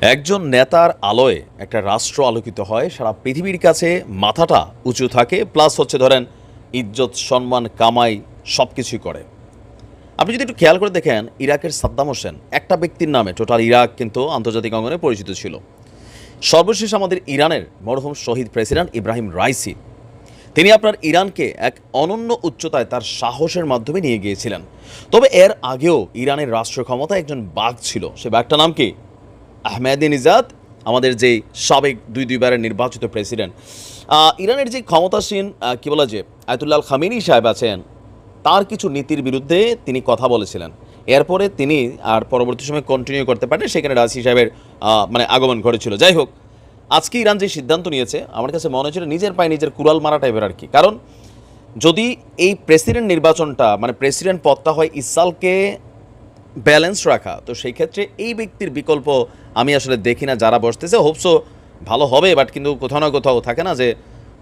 একজন নেতার আলোয় একটা রাষ্ট্র আলোকিত হয়, সারা পৃথিবীর কাছে মাথাটা উঁচু থাকে, প্লাস হচ্ছে ধরেন ইজ্জত সম্মান কামাই সব কিছুই করে। আপনি যদি একটু খেয়াল করে দেখেন, ইরাকের সাদ্দাম হোসেন একটা ব্যক্তির নামে টোটাল ইরাক কিন্তু আন্তর্জাতিক অঙ্গনে পরিচিত ছিল। সর্বশেষ আমাদের ইরানের মরহুম শহীদ প্রেসিডেন্ট ইব্রাহিম রাইসি, তিনি আপনার ইরানকে এক অনন্য উচ্চতায় তার সাহসের মাধ্যমে নিয়ে গিয়েছিলেন। তবে এর আগেও ইরানের রাষ্ট্র ক্ষমতায় একজন বাঘ ছিল, সে বাঘটার নাম কি? আহমেদিনেজাদ, আমাদের যেই সাবেক দুইবারের নির্বাচিত প্রেসিডেন্ট। ইরানের যে ক্ষমতাসীন কী বলা যে আয়াতুল্লাহ খামেনি সাহেব আছেন, তার কিছু নীতির বিরুদ্ধে তিনি কথা বলেছিলেন। এরপরে তিনি আর পরবর্তী সময় কন্টিনিউ করতে পারেন, সেখানে রাইসি সাহেবের মানে আগমন ঘটেছিল। যাই হোক, আজকে ইরান যে সিদ্ধান্ত নিয়েছে, আমার কাছে মনে হচ্ছিল নিজের পায়ে নিজের কুড়াল মারা টাইপের আর কি। কারণ যদি এই প্রেসিডেন্ট নির্বাচনটা মানে প্রেসিডেন্ট পদটা হয় ইসরায়েলকে ব্যালেন্স রাখা, তো সেই ক্ষেত্রে এই ব্যক্তির বিকল্প আমি আসলে দেখি না। যারা বসতেছে হোপসো ভালো হবে, বাট কিন্তু কোথাও না কোথাও থাকে না যে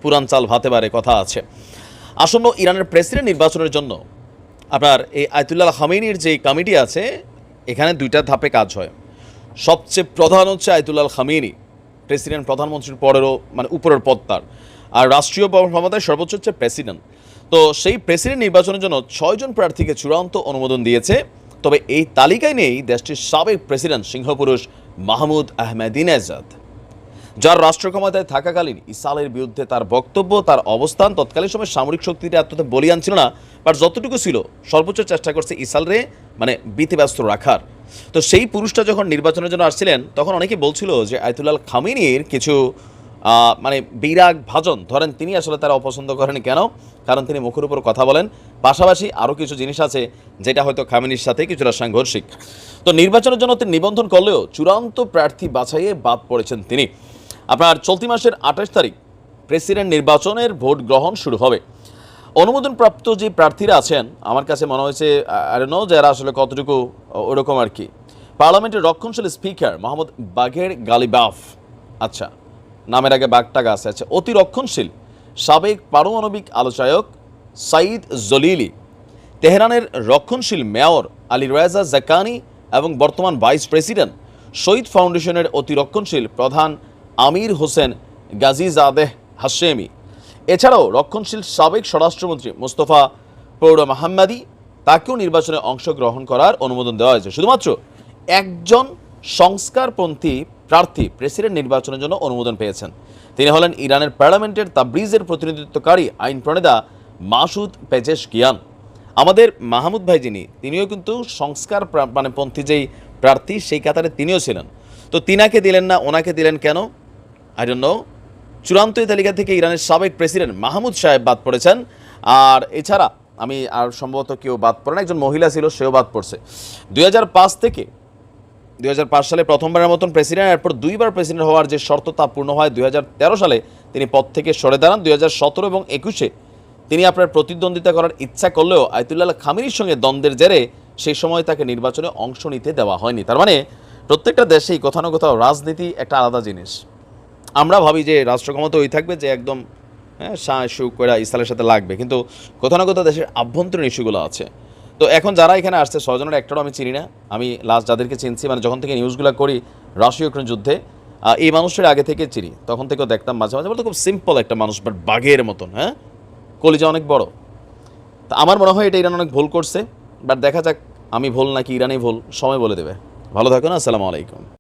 পুরান চাল ভাতে পারে, কথা আছে। আসন্ন ইরানের প্রেসিডেন্ট নির্বাচনের জন্য আপনার এই আয়াতুল্লাহ খামেনির যে কমিটি আছে, এখানে দুইটা ধাপে কাজ হয়। সবচেয়ে প্রধান হচ্ছে আয়াতুল্লাহ খামেনি, প্রেসিডেন্ট প্রধানমন্ত্রীর পরেরও মানে উপরের পদ তার, আর রাষ্ট্রীয় ক্ষমতায় সর্বোচ্চ হচ্ছে প্রেসিডেন্ট। তো সেই প্রেসিডেন্ট নির্বাচনের জন্য 6 জন প্রার্থীকে চূড়ান্ত অনুমোদন দিয়েছে। তবে এই তালিকায় নেই দেশটির সাবেক প্রেসিডেন্ট সিংহপুরুষ মাহমুদ আহমেদিনেজাদ, যার রাষ্ট্র ক্ষমতায় থাকাকালীন ইসরায়েলের বিরুদ্ধে তার বক্তব্য, তার অবস্থান তৎকালীন সময় সামরিক শক্তিটা এতটা বলিয়ান ছিল না, বাট যতটুকু ছিল সর্বোচ্চ চেষ্টা করছে ইসরায়েলরে মানে ব্যতিব্যস্ত রাখার। তো সেই পুরুষটা যখন নির্বাচনের জন্য আসছিলেন, তখন অনেকে বলছিল যে আয়াতুল্লাহ খামেনির কিছু মানে বিরাগ ভাজন, ধরেন তিনি আসলে তারা অপছন্দ করেন কেন? কারণ তিনি মুখের উপর কথা বলেন, পাশাপাশি আরও কিছু জিনিস আছে যেটা হয়তো খামেনির সাথে কিছুটা সাংঘর্ষিক। তো নির্বাচনের জন্য তিনি নিবন্ধন করলেও চূড়ান্ত প্রার্থী বাছাইয়ে বাদ পড়েছেন তিনি। আপনার চলতি মাসের 28 তারিখ প্রেসিডেন্ট নির্বাচনের ভোট গ্রহণ শুরু হবে। অনুমোদনপ্রাপ্ত যে প্রার্থীরা আছেন, আমার কাছে মনে হয়েছে আই ডোন্ট নো যারা আসলে কতটুকু ওরকম আর কি। পার্লামেন্টের রক্ষণশীল স্পিকার মোহাম্মদ বাঘের গালিবাফ, আচ্ছা নামের আগে বাঘটাগ আছে, আচ্ছা অতি রক্ষণশীল সাবেক পারমাণবিক আলোচক সাইদ জলিলি, তেহরানের রক্ষণশীল মেয়র আলী রেজা জাকানি এবং বর্তমান ভাইস প্রেসিডেন্ট শহীদ ফাউন্ডেশনের অতি রক্ষণশীল প্রধান আমির হোসেন গাজিজাদেহ হাশেমি, এছাড়াও রক্ষণশীল সাবেক স্বরাষ্ট্রমন্ত্রী মোস্তফা পৌর মাহমাদি, তাকেও নির্বাচনে অংশগ্রহণ করার অনুমোদন দেওয়া হয়েছে। শুধুমাত্র একজন সংস্কারপন্থী প্রার্থী প্রেসিডেন্ট নির্বাচনের জন্য অনুমোদন পেয়েছেন। তিনি হলেন ইরানের পার্লামেন্টের তাবরিজের প্রতিনিধিত্বকারী আইন প্রণেতা মাসুদ পেজেশকিয়ান। আমাদের মাহমুদ ভাই যিনি, তিনিও কিন্তু সংস্কার মানে পন্থী যেই প্রার্থী, সেই কাতারে তিনিও ছিলেন। তো তিনাকে দিলেন না, ওনাকে দিলেন কেন? I don't know. চূড়ান্ত এই তালিকা থেকে ইরানের সাবেক প্রেসিডেন্ট মাহমুদ সাহেব বাদ পড়েছেন। আর এছাড়া আমি আর সম্ভবত কেউ বাদ পড়ে না, একজন মহিলা ছিল, সেও বাদ পড়ছে। 2005 থেকে 2005 সালে প্রথমবারের মতন প্রেসিডেন্ট, এরপর দুইবার প্রেসিডেন্ট হওয়ার যে শর্ত তা পূর্ণ হয় 2013 সালে তিনি পদ থেকে সরে দাঁড়ান। 2017 এবং 21-এ তিনি আপনার প্রতিদ্বন্দ্বিতা করার ইচ্ছা করলেও আয়াতুল্লাহ খামেনির সঙ্গে দ্বন্দ্বের জেরে সেই সময় তাকে নির্বাচনে অংশ নিতে দেওয়া হয়নি। তার মানে প্রত্যেকটা দেশেই কোথাও না কোথাও রাজনীতি একটা আলাদা জিনিস। আমরা ভাবি যে রাষ্ট্র ক্ষমতা ওই থাকবে যে একদম সুখ করে ইসরায়েলের সাথে লাগবে, কিন্তু কোথাও না কোথাও দেশের আভ্যন্তরীণ ইস্যুগুলো আছে। তো এখন যারা এখানে আসছে 6 জনের একটারও আমি চিনি না। আমি লাস্ট যাদেরকে চিনছি মানে যখন থেকে নিউজগুলো করি রাশিয়া ইউক্রেন যুদ্ধে, এই মানুষের আগে থেকে চিনি, তখন থেকেও দেখতাম মাঝে মাঝে, বলতে খুব সিম্পল একটা মানুষ, বাট বাঘের মতন, কলিজা অনেক বড়। তা আমার মনে হয় এটা ইরান অনেক ভুল করছে, বাট দেখা যাক আমি ভুল নাকি ইরানই ভুল, সময় বলে দেবে। ভালো থাকুন, আসসালামু আলাইকুম।